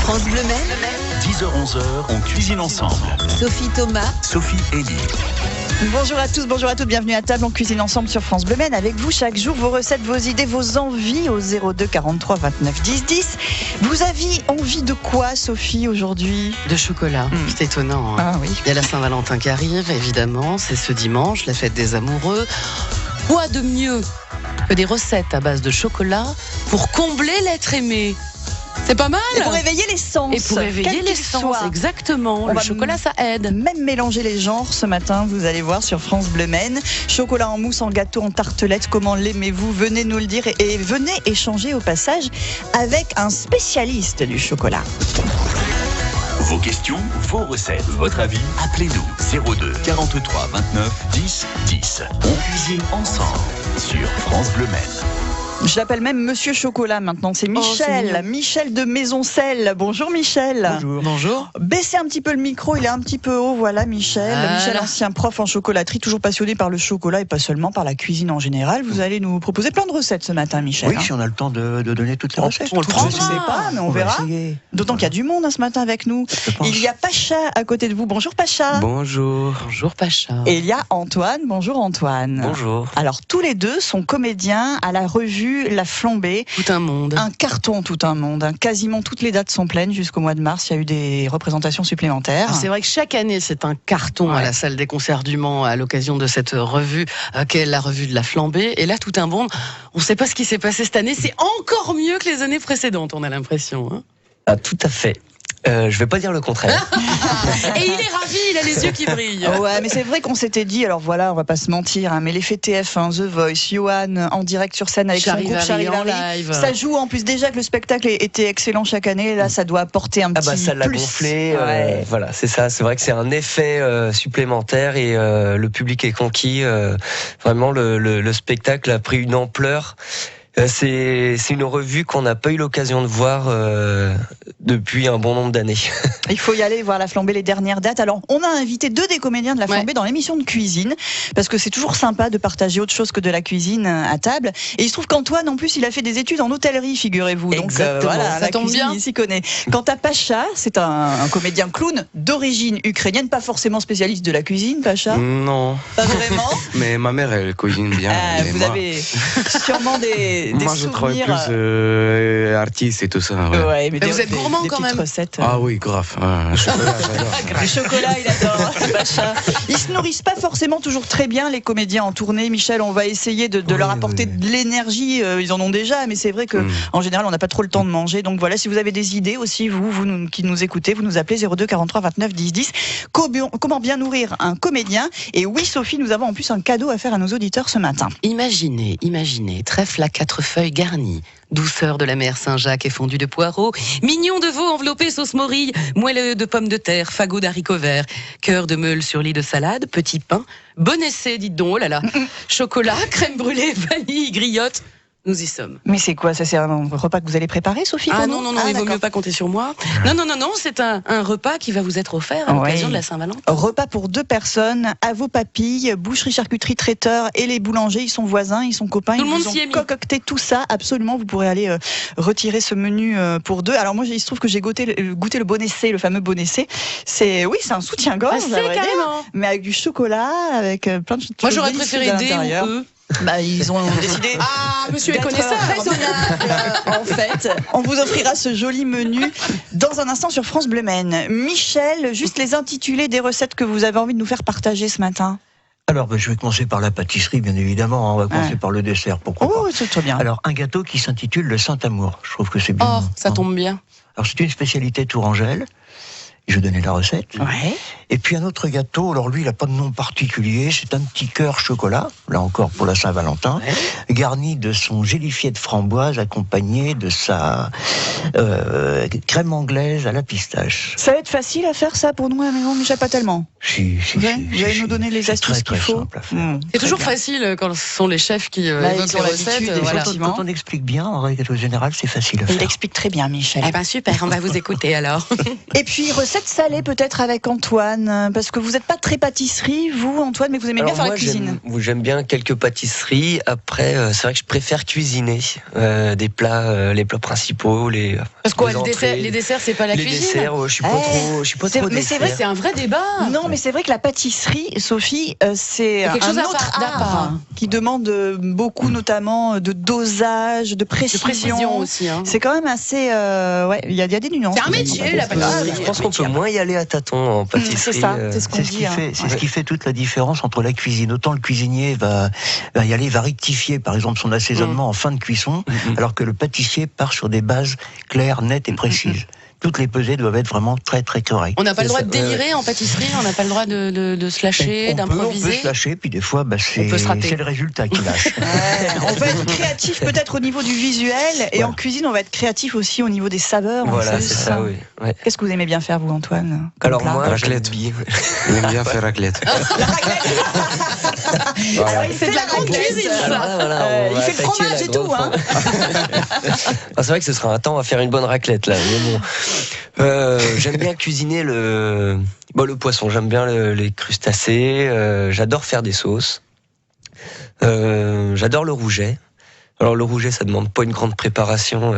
France Bleu Maine, 10h-11h, on cuisine ensemble. Sophie Thomas, Sophie Elie. Bonjour à tous, bonjour à toutes, bienvenue à table, on cuisine ensemble sur France Bleu Maine avec vous chaque jour, vos recettes, vos idées, vos envies au 02 43 29 10 10. Vous aviez envie de quoi, Sophie, aujourd'hui? De chocolat, c'est étonnant. Ah oui. Il y a la Saint-Valentin qui arrive, évidemment, c'est ce dimanche, la fête des amoureux. Quoi de mieux que des recettes à base de chocolat pour combler l'être aimé? C'est pas mal. Et pour réveiller les sens. Et pour réveiller quel les qu'il sens, soit. exactement. On Le va chocolat, ça aide. Même mélanger les genres ce matin, vous allez voir sur France Bleu Maine. Chocolat en mousse, en gâteau, en tartelette, comment l'aimez-vous? Venez nous le dire et venez échanger au passage avec un spécialiste du chocolat. Vos questions, vos recettes, votre avis, appelez-nous 02 43 29 10 10. On cuisine ensemble sur France Bleu Maine. Je l'appelle même Monsieur Chocolat maintenant, c'est Michel, c'est Michel de Maisoncelles. Bonjour Michel. Bonjour. Baissez un petit peu le micro, il est un petit peu haut, voilà Michel. Voilà. Michel, ancien prof en chocolaterie, toujours passionné par le chocolat et pas seulement par la cuisine en général. Vous allez nous proposer plein de recettes ce matin, Michel. Oui, si on a le temps de donner toutes les recettes. on le prend. Je sais pas, mais on va verra. essayer. D'autant qu'il y a du monde ce matin avec nous. Je pense. Il y a Pacha à côté de vous. Bonjour Pacha. Bonjour. Bonjour Pacha. Et il y a Antoine. Bonjour Antoine. Bonjour. Alors tous les deux sont comédiens à la revue La Flambée. Tout un monde. Un carton, tout un monde. Quasiment toutes les dates sont pleines jusqu'au mois de mars. Il y a eu des représentations supplémentaires. C'est vrai que chaque année, c'est un carton à la salle des concerts du Mans à l'occasion de cette revue, qu'est la revue de la Flambée. Et là, tout un monde. On ne sait pas ce qui s'est passé cette année. C'est encore mieux que les années précédentes, on a l'impression. Hein. Ah, tout à fait. Je vais pas dire le contraire. Et il est ravi, il a les yeux qui brillent. Ouais, mais c'est vrai qu'on s'était dit, alors voilà, on va pas se mentir, hein, mais l'effet TF1, The Voice, Johan en direct sur scène avec son groupe Charivari en Charivari, live. ça joue en plus déjà que le spectacle était excellent chaque année, là ça doit apporter un petit Ça l'a plus. gonflé. Ouais. Voilà, c'est ça. C'est vrai que c'est un effet supplémentaire et le public est conquis. Vraiment, le spectacle a pris une ampleur. C'est une revue qu'on n'a pas eu l'occasion de voir depuis un bon nombre d'années. Il faut y aller voir La Flambée, les dernières dates. Alors, on a invité deux des comédiens de La Flambée dans l'émission de cuisine, parce que c'est toujours sympa de partager autre chose que de la cuisine à table. Et il se trouve qu'Antoine, en plus, il a fait des études en hôtellerie, figurez-vous. Donc, Exactement, voilà, ça la tombe cuisine, bien. il s'y connaît. Quant à Pacha, c'est un comédien clown d'origine ukrainienne, pas forcément spécialiste de la cuisine, Pacha. Non, Pas vraiment. Mais ma mère, elle cuisine bien. Ah, mais vous moi, avez sûrement des moi, je travaille souvenirs. plus artiste et tout ça. Ouais. Ouais, mais vous êtes gourmand des quand petites même. recettes. Ah oui, grave. Chocolat, j'adore. Le chocolat, il adore, Pacha. Ils se nourrissent pas forcément toujours très bien, les comédiens en tournée. Michel, on va essayer de leur apporter de l'énergie. Ils en ont déjà, mais c'est vrai que en général, on n'a pas trop le temps de manger. Donc voilà, si vous avez des idées aussi, vous qui nous écoutez, vous nous appelez 02 43 29 10 10. Comment bien nourrir un comédien? Et oui, Sophie, nous avons en plus un cadeau à faire à nos auditeurs ce matin. Imaginez, trèfle à 4 feuilles garnies, douceur de la mer Saint-Jacques et fondue de poireaux, mignon de veau enveloppé sauce morille, moelleux de pommes de terre, fagots d'haricots verts, cœur de meule sur lit de salade, petit pain, bon essai, dites donc, oh là là, chocolat, crème brûlée, vanille, griotte. Nous y sommes. Mais c'est quoi ça? C'est un repas que vous allez préparer, Sophie? Ah pour non, nous il vaut d'accord. mieux pas compter sur moi. Non, c'est un repas qui va vous être offert à l'occasion de la Saint-Valentin. Repas pour 2 personnes, à vos papilles, boucherie, charcuterie, traiteur et les boulangers, ils sont voisins, ils sont copains, Tout le monde ils s'y est ont mis. concocté tout ça, absolument, vous pourrez aller retirer ce menu pour 2. Alors moi, il se trouve que j'ai goûté le bon essai, le fameux bon essai. C'est un soutien-gorge, Ah, à vrai dire, carrément. mais avec du chocolat, avec plein de choses. Moi, j'aurais délicieuses préféré à D l'intérieur. ou E. Bah, ils ont décidé. Ah, monsieur est d'être connaisseur. raisonnable, en fait. On vous offrira ce joli menu dans un instant sur France Bleu Maine. Michel, juste les intitulés des recettes que vous avez envie de nous faire partager ce matin. Alors, je vais commencer par la pâtisserie, bien évidemment. On va commencer par le dessert, pourquoi pas. Oh, c'est très bien. Alors, un gâteau qui s'intitule le Saint-Amour. Je trouve que c'est bien. Oh, ça tombe bien. Alors, c'est une spécialité tourangelle. Je vais donner la recette. Ouais. Et puis un autre gâteau, alors lui, il n'a pas de nom particulier, c'est un petit cœur chocolat, là encore pour la Saint-Valentin, garni de son gélifié de framboise, accompagné de sa crème anglaise à la pistache. Ça va être facile à faire ça pour nous à la maison, Michel, pas tellement. Si, Vous allez nous donner les c'est astuces très, qu'il faut. simple à faire. C'est toujours facile quand ce sont les chefs qui Là, évoquent ils ont les l'habitude, recettes. et Voilà. effectivement. Quand on explique bien, en règle générale, c'est facile à Il faire. explique très bien, Michel. Eh ben super, on va vous écouter alors. Et puis, recette salée peut-être avec Antoine. Antoine? Parce que vous n'êtes pas très pâtisserie, vous, Antoine, mais vous aimez bien faire la cuisine. J'aime bien quelques pâtisseries. Après, c'est vrai que je préfère cuisiner des plats, les plats principaux, Parce que les desserts, c'est pas la cuisine. Les desserts, je suis pas trop. Mais c'est vrai que c'est un vrai débat. Non, mais c'est vrai que la pâtisserie, Sophie, c'est un autre art qui demande beaucoup, notamment de dosage, de précision aussi. Hein. C'est quand même assez. Il y a des nuances. C'est un métier, la pâtisserie. Je pense qu'on peut moins y aller à tâtons en pâtisserie. C'est ça, c'est ce qu'on dit. C'est ce qui fait toute la différence entre la cuisine. Autant le cuisinier va y aller, va rectifier, par exemple, son assaisonnement en fin de cuisson, alors que le pâtissier part sur des bases claires, nettes et précises. Toutes les pesées doivent être vraiment très très correctes. On n'a pas le droit de délirer en pâtisserie, on n'a pas le droit de se lâcher, d'improviser. On peut se lâcher, puis des fois, c'est le résultat qui lâche. On peut être créatif peut-être au niveau du visuel, et en cuisine, on va être créatif aussi au niveau des saveurs. Voilà, c'est ça, oui. Ouais. Qu'est-ce que vous aimez bien faire, vous, Antoine? Alors moi, raclette. J'aime bien faire raclette. Alors, c'est de la grande cuisine, ça. Il fait le fromage et tout. Hein. C'est vrai que ce sera un temps à faire une bonne raclette, là. Mais bon. J'aime bien cuisiner le poisson, j'aime bien les crustacés, j'adore faire des sauces, j'adore le rouget. Alors le rouget, ça demande pas une grande préparation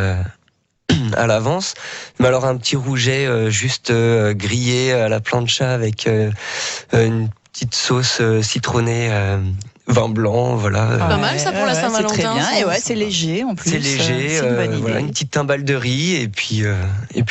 à l'avance, mais alors un petit rouget juste grillé à la plancha avec une petite sauce citronnée, vin blanc, voilà. Pas mal ça pour la Saint-Valentin. C'est très bien, et c'est léger en plus. C'est léger, une petite timbale de riz, et puis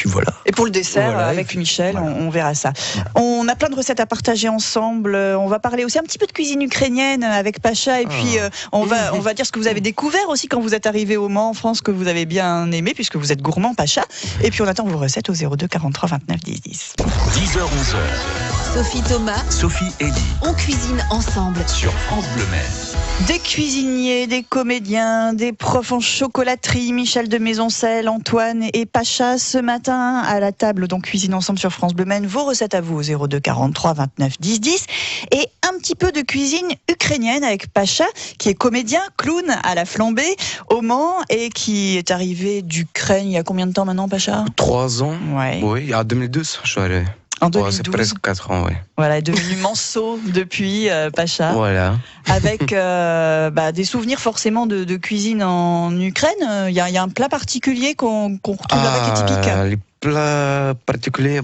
voilà. Et pour le dessert, avec Michel, on verra ça. On a plein de recettes à partager ensemble. On va parler aussi un petit peu de cuisine ukrainienne avec Pacha, et puis on va dire ce que vous avez découvert aussi quand vous êtes arrivé au Mans en France, que vous avez bien aimé, puisque vous êtes gourmand, Pacha. Et puis on attend vos recettes au 02 43 29 10 10. 10h, 11h. Sophie Thomas, Sophie Elie. on cuisine ensemble. Sur France Bleu Maine. Des cuisiniers, des comédiens, des profs en chocolaterie, Michel de Maisoncelles, Antoine et Pacha ce matin à la table, donc cuisine ensemble sur France Bleu Maine. Vos recettes à vous au 02 43 29 10 10. Et un petit peu de cuisine ukrainienne avec Pacha, qui est comédien, clown à la flambée au Mans et qui est arrivé d'Ukraine il y a combien de temps maintenant, Pacha? 3 ans. Ouais. Oui, en 2012, je suis allé. En 2012. C'est presque 4 ans, oui. Voilà, est devenu manceau depuis, Pacha. Voilà. Avec des souvenirs forcément de cuisine en Ukraine. Il y a un plat particulier qu'on retrouve là-bas qui est typique. Les plats particuliers,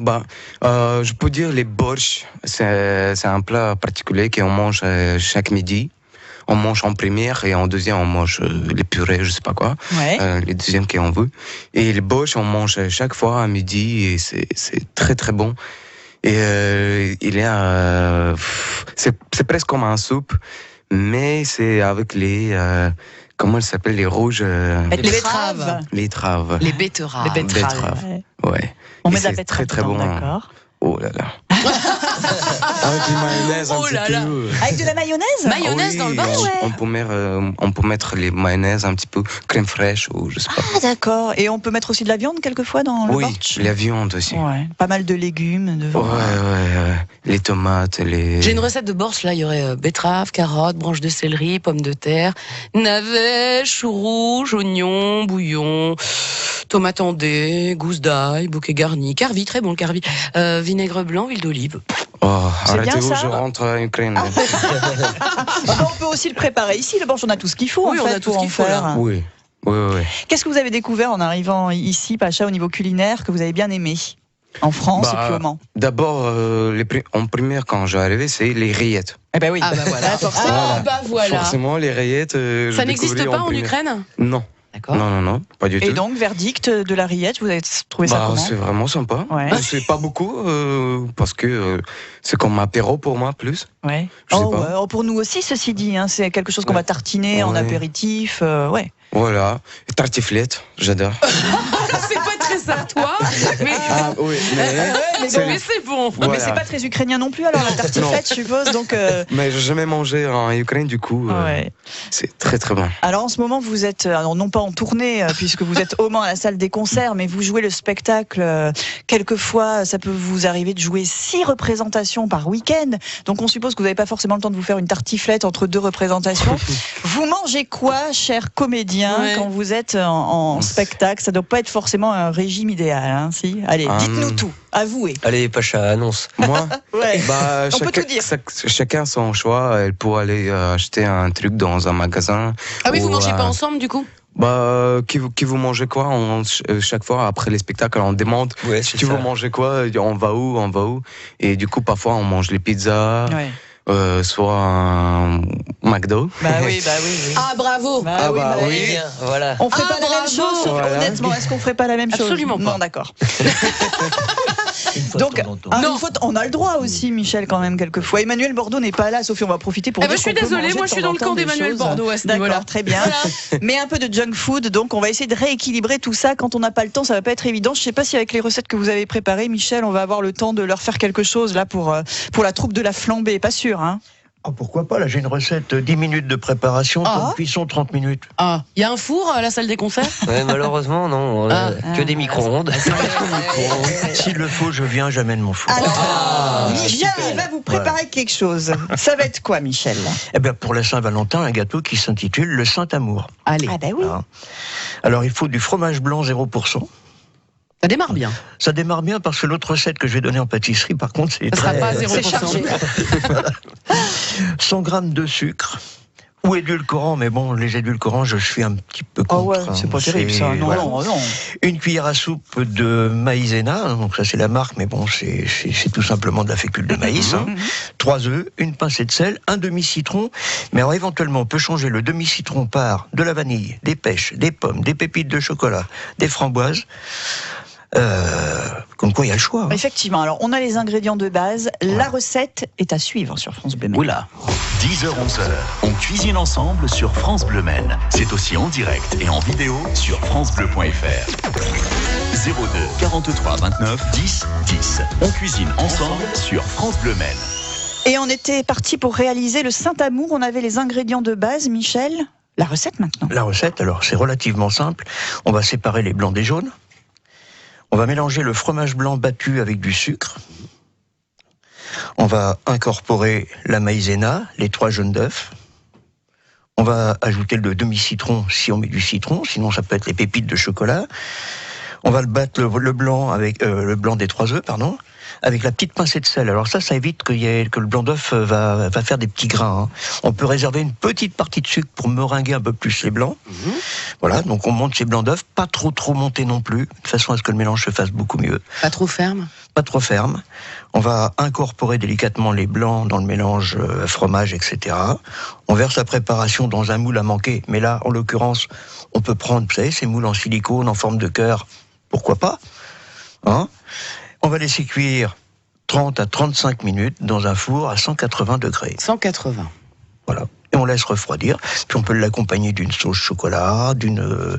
je peux dire les borsch. C'est un plat particulier qu'on mange chaque midi. On mange en première et en deuxième on mange les purées, je sais pas quoi. Ouais. Les deuxièmes qu'on veut. Et les borsch on mange chaque fois à midi et c'est très très bon. Et il y a c'est presque comme un soupe, mais c'est avec les comment elle s'appelle, les rouges, les betteraves. Les betteraves. Les betteraves. Les betteraves. Ouais. On met de la betterave. Très très bon. D'accord. Oh là là. Avec une mayonnaise un petit peu. Avec de la mayonnaise? Mayonnaise dans le bain, ouais. On peut mettre les mayonnaises un petit peu, crème fraîche ou je sais pas. Ah d'accord. Et on peut mettre aussi de la viande quelquefois dans le borsch? Oui, la viande aussi. Ouais. Pas mal de légumes devant. Ouais. Les tomates, les... J'ai une recette de borsch, là, il y aurait betterave, carottes, branches de céleri, pommes de terre, navets, choux rouges, oignons, bouillon, tomates en dés, gousses d'ail, bouquet garni, carvi, très bon le carvi, vinaigre blanc, huile d'olive. Arrêtez-vous, je rentre en Ukraine. On peut aussi le préparer ici, le borsch, on a tout ce qu'il faut. Oui, on a tout ce qu'il faut là. Oui. Qu'est-ce que vous avez découvert en arrivant ici, Pacha, au niveau culinaire, que vous avez bien aimé en France et puis au Mans? D'abord, en première, quand j'ai arrivé, c'est les rillettes. Eh ben oui. Voilà. Forcément, les rillettes. Ça n'existe pas en Ukraine? Non. D'accord. Non, pas du tout. Et donc, verdict de la rillette, vous avez trouvé ça comment? C'est vraiment sympa. Ouais. C'est pas beaucoup, parce que c'est comme un apéro pour moi, plus. Ouais. Je sais pas. Pour nous aussi, ceci dit, hein, c'est quelque chose qu'on va tartiner en apéritif. Ouais. Voilà. Et tartiflette, j'adore. C'est pas très ça, toi. Mais... oui, mais c'est bon. Voilà. Mais c'est pas très ukrainien non plus, alors la tartiflette, je suppose. Donc, Mais j'ai jamais mangé en Ukraine, du coup. C'est très très bon. Alors en ce moment, vous êtes, non pas en tournée, puisque vous êtes au Mans à la salle des concerts, mais vous jouez le spectacle. Quelquefois, ça peut vous arriver de jouer 6 représentations par week-end. Donc on suppose que vous n'avez pas forcément le temps de vous faire une tartiflette entre 2 représentations. Vous mangez quoi, cher comédien quotidien Ouais. quand vous êtes en spectacle. Ça doit pas être forcément un régime idéal, hein, si. Allez, dites-nous tout, avouez. Allez, Pacha, annonce. Moi, Ouais. bah, On peut tout dire. chacun son choix. Elle peut aller acheter un truc dans un magasin. Ah oui, vous ou, mangez pas ensemble du coup? Bah, qui vous mangez quoi? Chaque fois après les spectacles, on demande Ouais, si c'est tu ça. veux manger quoi, on va où? Et du coup, parfois, on mange les pizzas, Ouais. soit un McDo. Bah oui, bah oui. oui. Ah bravo! Bah oui, bah oui. Oui, voilà. On ferait Ah, pas la même bravo. chose, Voilà. honnêtement. Est-ce qu'on ferait pas la même chose? Absolument pas. Non, d'accord. Une fois Donc, de temps en temps. une fois, on a le droit aussi, Michel, quand même, quelquefois. Emmanuel Bordeaux n'est pas là, Sophie, on va profiter pour Eh ben, dire je suis qu'on peut désolée, manger moi, de je suis temps dans en le temps camp des d'Emmanuel choses. Bordeaux à ce niveau-là. D'accord, très bien. Mais un peu de junk food, donc on va essayer de rééquilibrer tout ça. Quand on n'a pas le temps, ça va pas être évident. Je sais pas si avec les recettes que vous avez préparées, Michel, on va avoir le temps de leur faire quelque chose là pour la troupe de la flambée. Pas sûr, hein? Ah, pourquoi pas, là j'ai une recette, 10 minutes de préparation, temps de cuisson 30 minutes. Ah, il y a un four à la salle des concerts? Ouais, malheureusement, non. Que des micro-ondes. S'il le faut, je viens, j'amène mon four. Alors, Michel va vous préparer quelque chose. Ça va être quoi, Michel? Eh bien, pour la Saint-Valentin, un gâteau qui s'intitule le Saint-Amour. Allez, Ah bah oui. Hein. Alors, il faut du fromage blanc 0%. ça démarre bien. Ça démarre bien parce que l'autre recette que je vais donner en pâtisserie, par contre, c'est Ça sera très... pas à C'est chargé. 0%. 100 grammes de sucre ou édulcorant, mais bon, les édulcorants, je suis un petit peu Ah contre. ouais, hein. c'est pas terrible ça. Non, voilà. non, non. Une cuillère à soupe de maïzena, hein, donc ça c'est la marque, mais bon, c'est tout simplement de la fécule de maïs. Hein. 3 œufs, une pincée de sel, un demi-citron, mais alors éventuellement on peut changer le demi-citron par de la vanille, des pêches, des pommes, des pépites de chocolat, des framboises. Comme quoi il y a le choix. Hein. Effectivement, alors on a les ingrédients de base. La recette est à suivre sur France Bleu. Oula 10h-11h, on cuisine ensemble sur France Bleu Maine. C'est aussi en direct et en vidéo sur francebleu.fr. 02 43 29 10 10. On cuisine ensemble sur France Bleu Maine. Et on était parti pour réaliser le Saint-Amour. On avait les ingrédients de base, Michel. La recette maintenant. La recette, alors c'est relativement simple. On va séparer les blancs des jaunes. On va mélanger le fromage blanc battu avec du sucre. On va incorporer la maïzena, les 3 jaunes d'œufs. On va ajouter le demi-citron si on met du citron, sinon ça peut être les pépites de chocolat. On va le battre le blanc avec le blanc des 3 œufs, pardon, avec la petite pincée de sel. Alors ça évite que le blanc d'œuf va faire des petits grains. Hein. On peut réserver une petite partie de sucre pour meringuer un peu plus les blancs. Voilà, donc on monte ces blancs d'œufs, pas trop montés non plus, de façon à ce que le mélange se fasse beaucoup mieux. Pas trop ferme? Pas trop ferme. On va incorporer délicatement les blancs dans le mélange fromage, etc. On verse la préparation dans un moule à manquer. Mais là, en l'occurrence, on peut prendre, vous savez, ces moules en silicone, en forme de cœur. Pourquoi pas, hein? On va laisser cuire 30 à 35 minutes dans un four à 180 degrés. 180. Voilà. Et on laisse refroidir. Puis on peut l'accompagner d'une sauce chocolat, d'une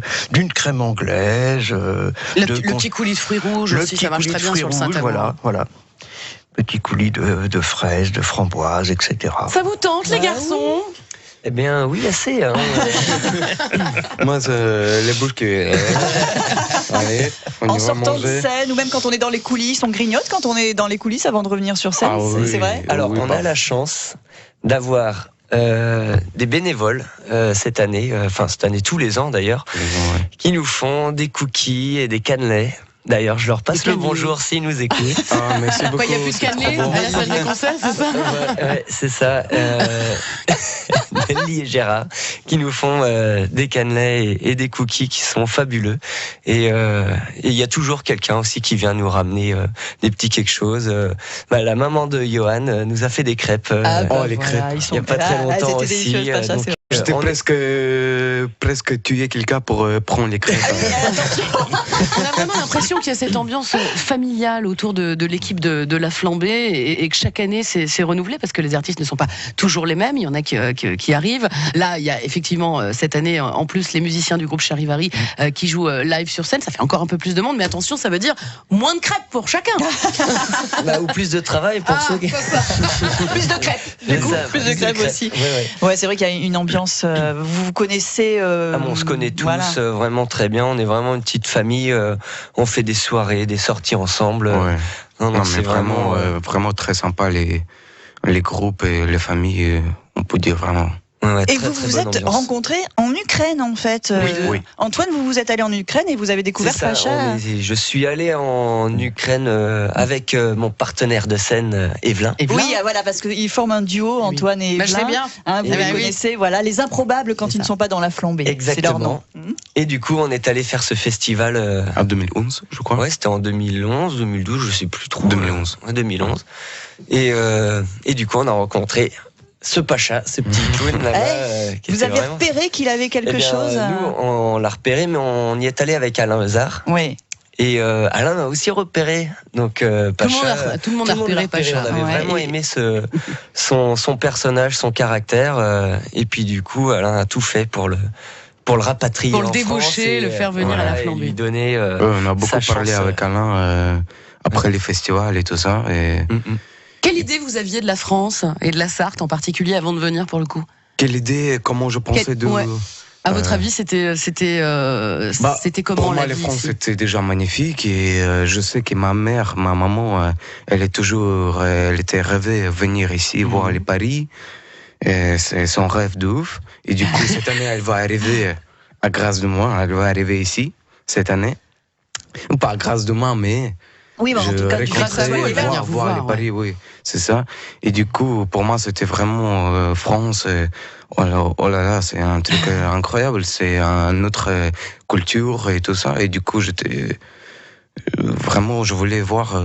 crème anglaise. Le petit coulis de fruits rouges aussi, ça marche très bien sur le Saint-Amour. Voilà. Petit coulis de fraises, de framboises, etc. Ça vous tente, les garçons? Eh bien, oui, assez. Hein. Moi, les bouches qui... Allez, on En y va sortant de manger. scène ou même quand on est dans les coulisses, on grignote quand on est dans les coulisses avant de revenir sur scène. Ah oui. C'est vrai? Alors, Oui, on pas. a la chance d'avoir des bénévoles cette année, cette année tous les ans d'ailleurs, Ouais. qui nous font des cookies et des cannelés. D'ailleurs, je leur passe Des le cannelés. bonjour s'ils nous écoutent. Ah, merci beaucoup. Quoi, il n'y a plus de c'est trop cannelés bon. à la salle des concerts, c'est ça? Ouais, c'est ça. Nelly et Gérard qui nous font des cannelés et des cookies qui sont fabuleux. Et il y a toujours quelqu'un aussi qui vient nous ramener des petits quelque chose. La maman de Johan nous a fait des crêpes. les crêpes. Ils sont Il y a pas très longtemps C'était aussi, délicieux, Pacha, donc, c'est vrai. J'étais on est- presque tué quelqu'un pour prendre les crêpes. On a vraiment l'impression qu'il y a cette ambiance familiale autour de l'équipe de la flambée et que chaque année c'est renouvelé parce que les artistes ne sont pas toujours les mêmes. Il y en a qui arrivent. Là, il y a effectivement cette année en plus les musiciens du groupe Charivari qui jouent live sur scène. Ça fait encore un peu plus de monde, mais attention, ça veut dire moins de crêpes pour chacun. ou plus de travail pour ceux qui... Plus de crêpes. Du coup, plus de crêpes aussi. Ouais, c'est vrai qu'il y a une ambiance. Vous vous connaissez. On se connaît tous voilà. vraiment très bien. On est vraiment une petite famille. On fait des soirées, des sorties ensemble. Ouais. Non, Non, c'est mais vraiment très sympa les groupes et les familles. On peut dire vraiment. Ouais, Et très, vous très vous bonne êtes ambiance. rencontrés en Ukraine, en fait. Oui. Antoine, vous êtes allé en Ukraine et vous avez découvert C'est ça, Pacha. je suis allé en Ukraine avec mon partenaire de scène, Evelyn. Et Oui, voilà, parce qu'ils forment un duo, Antoine et Bah, je sais Evelyn. bien. Hein, vous Eh les ben oui. connaissez, voilà, les improbables quand C'est ils ne ça. sont pas dans la flambée. C'est leur nom. Exactement. Et du coup, on est allé faire ce festival. En 2011, je crois. Ouais, c'était en 2011, 2012, je sais plus trop. 2011. Ouais, 2011. Et du coup, on a rencontré ce Pacha, ce petit clown là-bas. qui Vous était avez vraiment- repéré qu'il avait quelque Eh bien, chose Nous, on l'a repéré, mais on y est allé avec Alain Hazard. Oui. Et Alain m'a aussi repéré. Donc, Pacha. Tout le monde a repéré Pacha. On avait Ouais. vraiment aimé son personnage, son caractère. Et puis, du coup, Alain a tout fait pour le rapatrier. Pour le en débaucher, France et, le faire venir à la et flambée. lui donner. On a beaucoup sa parlé chance, avec Alain après les festivals et tout ça. Et Quelle idée vous aviez de la France et de la Sarthe en particulier avant de venir pour le coup? quelle idée, comment je pensais de. Ouais. À votre Euh, avis, c'était comment Pour moi, la la vie France ici c'était déjà magnifique et je sais que ma maman, elle était rêvée de venir ici voir les Paris. Et c'est son rêve de ouf. Et du coup, cette année, elle va arriver à grâce de moi. Elle va arriver ici cette année. Ou pas à grâce de moi, mais Oui, bah, en tout cas, grâce à vous, elle va venir vous voir voir, les Paris, oui, c'est ça. Et du coup, pour moi, c'était vraiment France. Oh là là, c'est un truc incroyable. C'est une autre culture et tout ça. Et du coup, j'étais vraiment, je voulais voir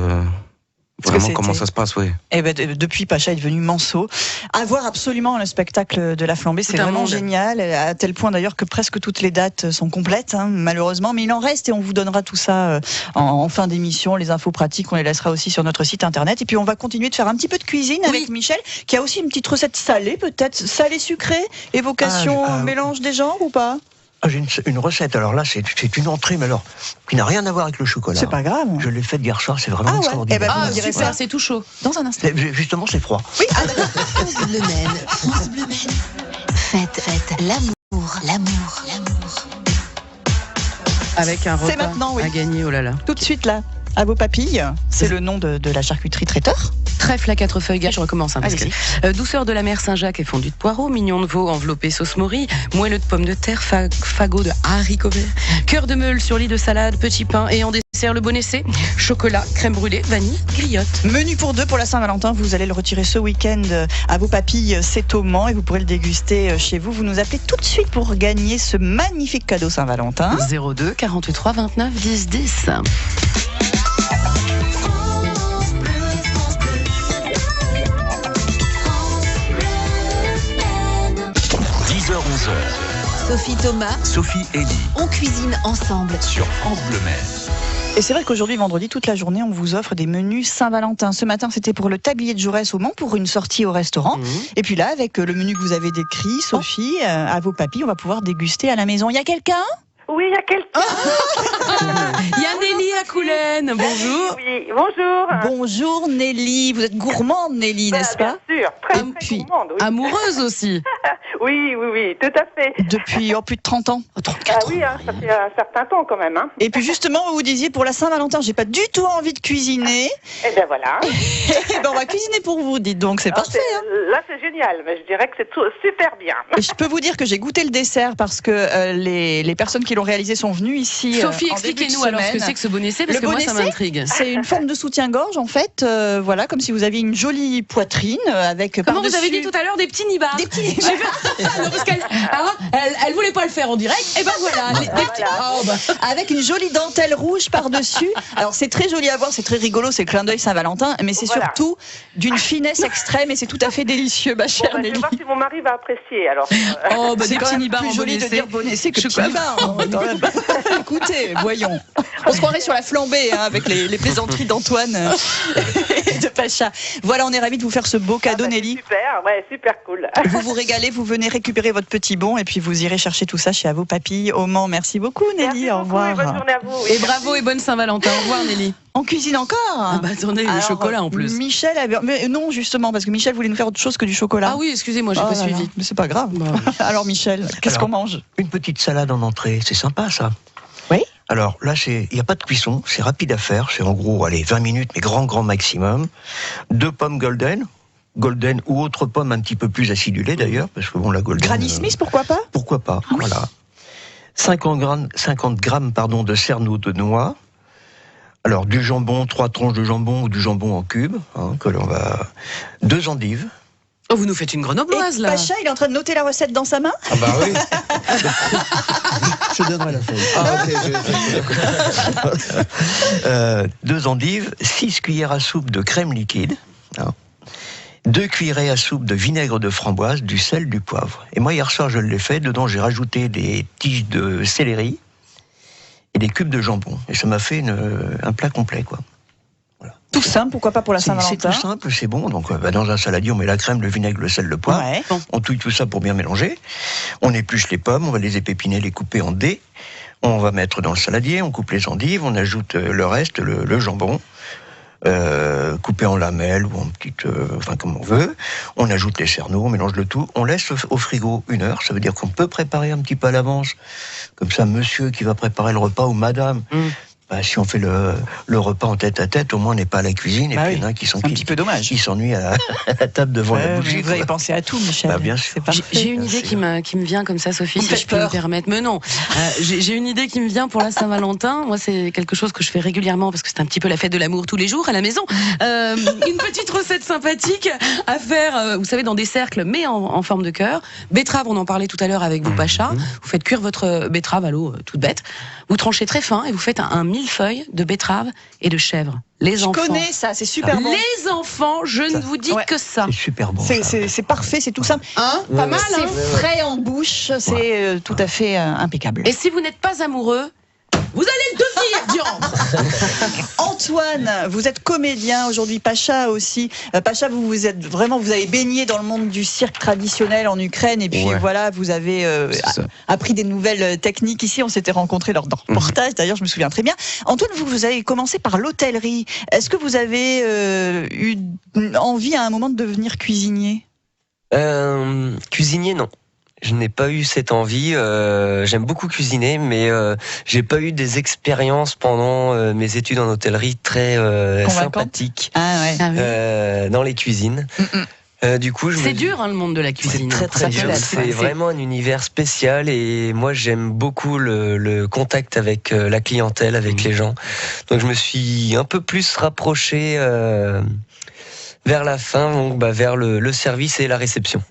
vraiment comment ça se passe, oui. Et ben, depuis, Pacha est devenu Manceau. À voir absolument le spectacle de la flambée, c'est Tout un vraiment monde. génial, à tel point d'ailleurs que presque toutes les dates sont complètes, hein, malheureusement, mais il en reste et on vous donnera tout ça en fin d'émission, les infos pratiques, on les laissera aussi sur notre site internet. Et puis on va continuer de faire un petit peu de cuisine avec Michel, qui a aussi une petite recette salée, peut-être salée-sucrée, évocation mélange des genres ou pas? J'ai une recette, alors là, c'est une entrée, mais alors, qui n'a rien à voir avec le chocolat. C'est pas grave. Je l'ai faite hier soir, c'est vraiment Ah ouais, extraordinaire. eh ben, vous Ah, me direz super, ça. c'est tout chaud. Dans un instant. Justement, c'est froid. France Bleu Maine. France Bleu Maine. Faites l'amour. Avec un C'est repas maintenant, oui. à gagner, oh là là. Tout de suite là, à vos papilles, c'est le nom de la charcuterie traiteur. Trèfle à 4 feuilles, je recommence. Parce Allez-y. que, douceur de la mer Saint-Jacques et fondue de poireaux, mignon de veau enveloppé sauce morille, moelleux de pommes de terre, fagot de haricots verts, cœur de meule sur lit de salade, petit pain et en dessert le bon essai, chocolat, crème brûlée, vanille, griotte. Menu pour deux pour la Saint-Valentin, vous allez le retirer ce week-end à vos papilles, c'est au Mans et vous pourrez le déguster chez vous. Vous nous appelez tout de suite pour gagner ce magnifique cadeau Saint-Valentin. 02 43 29 10 10. 10h-11h, Sophie Thomas, Sophie et Lee on cuisine ensemble. sur France Bleu Maine. Et c'est vrai qu'aujourd'hui, vendredi, toute la journée, on vous offre des menus Saint-Valentin. Ce matin, c'était pour le tablier de Jaurès au Mans pour une sortie au restaurant. Et puis là, avec le menu que vous avez décrit, Sophie, à vos papilles, on va pouvoir déguster à la maison. Il y a quelqu'un ? Oui, il y a quelqu'un. Il y a Nelly à Coulennes, bonjour. Oui, bonjour. Bonjour Nelly, vous êtes gourmande Nelly, n'est-ce pas ? Bien sûr, très, Et très puis, gourmande, oui. Amoureuse aussi. Oui, tout à fait. Depuis plus de 30 ans. Ah oui, hein, ça fait un certain temps quand même. Hein. Et puis justement, vous disiez pour la Saint-Valentin, j'ai pas du tout envie de cuisiner. Et bien voilà. Eh ben, on va cuisiner pour vous, dites donc, c'est Alors, parfait. Hein. Là, c'est génial, mais je dirais que c'est super bien. Et je peux vous dire que j'ai goûté le dessert parce que les personnes qui l'ont réalisé sont venues ici. Sophie, en début de expliquez-nous alors ce que semaine. c'est que ce bon essai, parce Le que moi bon ça essai, m'intrigue. C'est une forme de soutien-gorge en fait, voilà, comme si vous aviez une jolie poitrine avec. Comment vous par-dessus- avez dit tout à l'heure des petits nibards. Des petits J'ai vu- Non, parce qu'elle elle voulait pas le faire en direct. Et ben voilà, des petits. Oh, bah. avec une jolie dentelle rouge par-dessus. Alors c'est très joli à voir, c'est très rigolo, c'est le clin d'œil Saint-Valentin, mais c'est Voilà. surtout d'une finesse extrême et c'est tout à fait délicieux, ma Bon, chère je vais Nelly. voir si mon mari va apprécier. Alors, Oh, bah, C'est des quand petits même nibards plus en bon joli de essai. dire bon essai que Je petit crois- nibards, hein, quand même. Écoutez, voyons. On se croirait sur la flambée hein, avec les plaisanteries d'Antoine et de Pacha. Voilà, on est ravis de vous faire ce beau cadeau, bah, c'est Nelly. super, ouais, super cool. Vous vous régalez, vous venez récupérer votre petit bon et puis vous irez chercher tout ça chez vos papilles au Mans. Merci beaucoup, Nelly. Merci Au beaucoup et revoir. bonne journée à vous. Oui, Et bravo et bonne Saint-Valentin. Au revoir Nelly. On cuisine encore Ah bah attendez, le Alors, chocolat en plus. Michel avait... Mais non, justement, parce que Michel voulait nous faire autre chose que du chocolat. Ah oui, excusez-moi, j'ai Oh pas là là, suivi. mais c'est pas grave. Bah, Alors Michel, qu'est-ce Alors, qu'on mange? Une petite salade en entrée, c'est sympa ça. Oui. Alors là, il n'y a pas de cuisson, c'est rapide à faire, c'est en gros, allez, 20 minutes, mais grand maximum. 2 pommes golden, golden ou autre pomme un petit peu plus acidulée d'ailleurs, parce que bon, la golden... Granny Smith, pourquoi pas? Pourquoi pas, voilà. 50 grammes de cerneau de noix. Alors, du jambon, 3 tranches de jambon ou du jambon en cubes, que l'on va... 2 endives. Oh, vous nous faites une grenobloise, là. Pacha, il est en train de noter la recette dans sa main? Ah bah oui. Je donnerai la feuille. Ah, ok, 2 endives, 6 cuillères à soupe de crème liquide, 2 cuillerées à soupe de vinaigre de framboise, du sel, du poivre. Et moi, hier soir, je l'ai fait. Dedans, j'ai rajouté des tiges de céleri et des cubes de jambon. Et ça m'a fait un plat complet, quoi. Tout simple, pourquoi pas pour la C'est Saint-Valentin? tout simple, c'est bon. Donc, dans un saladier, on met la crème, le vinaigre, le sel, le poivre. Ouais. On touille tout ça pour bien mélanger. On épluche les pommes, on va les épépiner, les couper en dés. On va mettre dans le saladier, on coupe les endives, on ajoute le reste, le jambon, coupé en lamelles ou en petites, comme on veut. On ajoute les cerneaux, on mélange le tout. On laisse au frigo 1 heure. Ça veut dire qu'on peut préparer un petit peu à l'avance. Comme ça, monsieur qui va préparer le repas ou madame... si on fait le repas en tête à tête, au moins on n'est pas à la cuisine. Et puis il y en a qui sont un petit peu dommage. Qui s'ennuient à la table devant la bougie. Vous avez pensé à tout, Michel. Bien sûr. J'ai une idée qui me vient comme ça, Sophie, si je peux me permettre. Mais non, j'ai une idée qui me vient pour la Saint-Valentin. Moi, c'est quelque chose que je fais régulièrement parce que c'est un petit peu la fête de l'amour tous les jours à la maison. Une petite recette sympathique à faire, vous savez, dans des cercles, mais en forme de cœur. Betterave, on en parlait tout à l'heure avec vous, Pacha. Vous faites cuire votre betterave à l'eau, toute bête. Vous tranchez très fin et vous faites un millefeuille de betterave et de chèvre. Les enfants. Je connais ça, c'est super bon. Les enfants, je ne vous dis que ça. C'est super bon. C'est parfait, c'est tout simple. Pas mal, c'est frais en bouche, c'est tout à fait impeccable. Et si vous n'êtes pas amoureux, vous allez le devenir, diantre. Antoine, vous êtes comédien aujourd'hui, Pacha aussi. Pacha, vous avez baigné dans le monde du cirque traditionnel en Ukraine et puis voilà, vous avez appris des nouvelles techniques ici. On s'était rencontrés lors d'un reportage, d'ailleurs, je me souviens très bien. Antoine, vous avez commencé par l'hôtellerie. Est-ce que vous avez eu envie à un moment de devenir cuisinier? Cuisinier, non. Je n'ai pas eu cette envie. J'aime beaucoup cuisiner, mais j'ai pas eu des expériences pendant mes études en hôtellerie très sympathiques dans les cuisines. Du coup, c'est dur, le monde de la cuisine. C'est très dur. C'est vraiment un univers spécial et moi j'aime beaucoup le contact avec la clientèle, avec les gens. Donc je me suis un peu plus rapproché vers la fin, donc vers le service et la réception.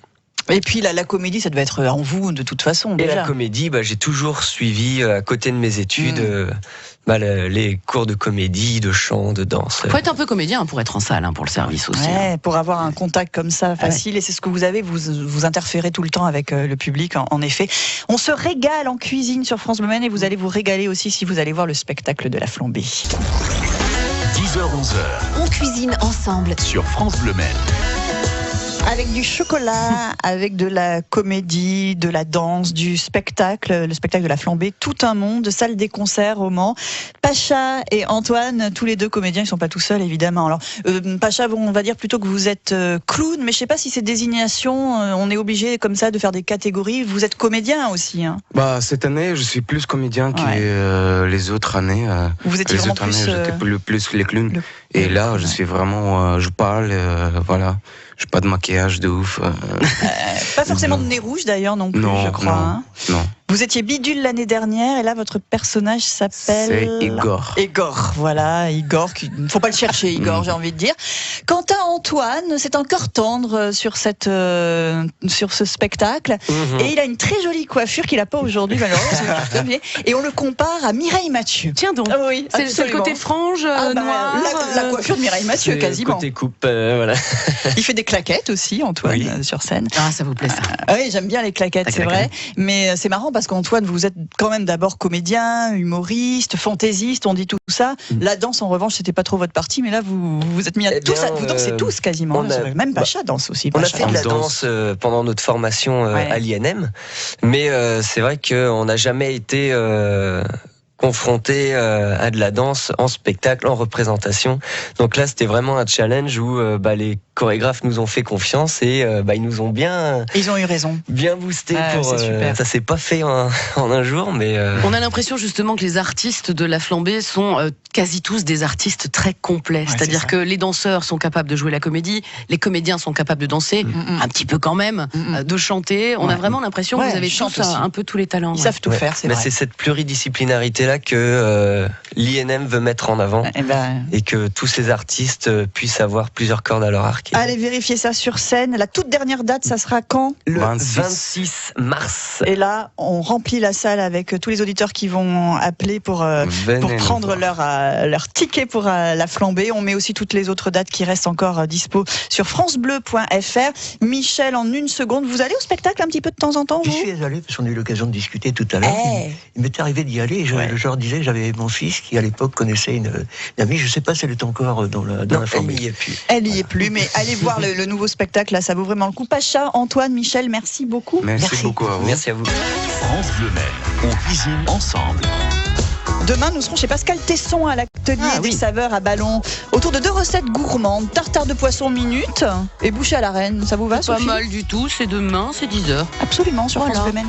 Et puis la comédie, ça devait être en vous de toute façon. Déjà. Et la comédie, j'ai toujours suivi à côté de mes études les cours de comédie, de chant, de danse. Faut être un peu comédien pour être en salle, pour le service aussi. Ouais, pour avoir un contact comme ça facile, et c'est ce que vous avez, vous interférez tout le temps avec le public, en effet. On se régale en cuisine sur France Bleu Maine et vous allez vous régaler aussi si vous allez voir le spectacle de la flambée. 10h-11h. On cuisine ensemble Sur France Bleu Maine. Avec du chocolat, avec de la comédie, de la danse, du spectacle, le spectacle de la flambée, tout un monde, salle des concerts au Mans. Pacha et Antoine, tous les deux comédiens, ils sont pas tout seuls évidemment. Alors Pacha, on va dire plutôt que vous êtes clown, mais je sais pas si c'est désignation, on est obligé comme ça de faire des catégories. Vous êtes comédien aussi. Cette année, je suis plus comédien que les autres années. Vous étiez vraiment plus. J'étais plus les clowns. Et là, je suis vraiment, je parle, voilà. J'ai pas de maquillage de ouf. Pas forcément de nez rouge d'ailleurs non plus, je crois. Non. Vous étiez bidule l'année dernière et là votre personnage s'appelle... C'est Igor. Igor, voilà, Igor. Faut pas le chercher, Igor, j'ai envie de dire. Quant à Antoine, c'est encore tendre sur ce spectacle. Et il a une très jolie coiffure qu'il a pas aujourd'hui, malheureusement. Et on le compare à Mireille Mathieu. Tiens donc, oui, c'est le côté frange, noir. La coiffure de Mireille Mathieu, c'est quasiment. Côté coupe, voilà. Il fait des claquettes aussi, Antoine, sur scène. Ah, ça vous plaît ça? Oui, j'aime bien les claquettes, c'est vrai. Mais c'est marrant parce qu'Antoine, vous êtes quand même d'abord comédien, humoriste, fantaisiste, on dit tout ça. La danse, en revanche, c'était pas trop votre partie, mais là, vous êtes mis à tout ça. Vous dansez tous quasiment. Même Pacha danse aussi. On a fait de la danse pendant notre formation à l'INM, mais c'est vrai qu'on n'a jamais été confrontés à de la danse en spectacle, en représentation. Donc là, c'était vraiment un challenge où les chorégraphes nous ont fait confiance et ils nous ont Ils ont eu raison. bien boosté pour. c'est super. Ça s'est pas fait en un jour, mais. On a l'impression justement que les artistes de la flambée sont quasi tous des artistes très complets. Ouais, C'est-à-dire c'est que les danseurs sont capables de jouer la comédie, les comédiens sont capables de danser, un petit peu quand même, de chanter. On a vraiment l'impression que vous avez ils chantent tous aussi. un peu tous les talents. Ils savent tout faire, c'est Mais vrai. c'est cette pluridisciplinarité-là que l'INM veut mettre en avant Eh ben, et que tous ces artistes puissent avoir plusieurs cordes à leur arc. allez vérifier ça sur scène. La toute dernière date, ça sera quand ? Le 26. 26 mars. Et là, on remplit la salle avec tous les auditeurs qui vont appeler pour Venez nous prendre voir. leur ticket pour la flambée. On met aussi toutes les autres dates qui restent encore dispo sur francebleu.fr. Michel, en une seconde, vous allez au spectacle un petit peu de temps en temps, J'y vous ? suis allé parce qu'on a eu l'occasion de discuter tout à l'heure. Eh. Il m'était arrivé d'y aller. Et je leur disais que j'avais mon fils qui, à l'époque, connaissait une amie. Je ne sais pas si elle est encore dans la Non, elle famille. n'y est plus. Elle y est plus, mais allez voir le nouveau spectacle, là, ça vaut vraiment le coup. Pacha, Antoine, Michel, merci beaucoup. Merci beaucoup à vous. Merci à vous. France Bleu Maine, on cuisine ensemble. Demain, nous serons chez Pascal Tesson à l'atelier des saveurs à Ballon, autour de 2 recettes gourmandes, tartare de poisson minute et bouchée à la reine. Ça vous va, Pas Sophie ? mal du tout, c'est demain, c'est 10h. Absolument, sur Voilà. France Bleu Maine.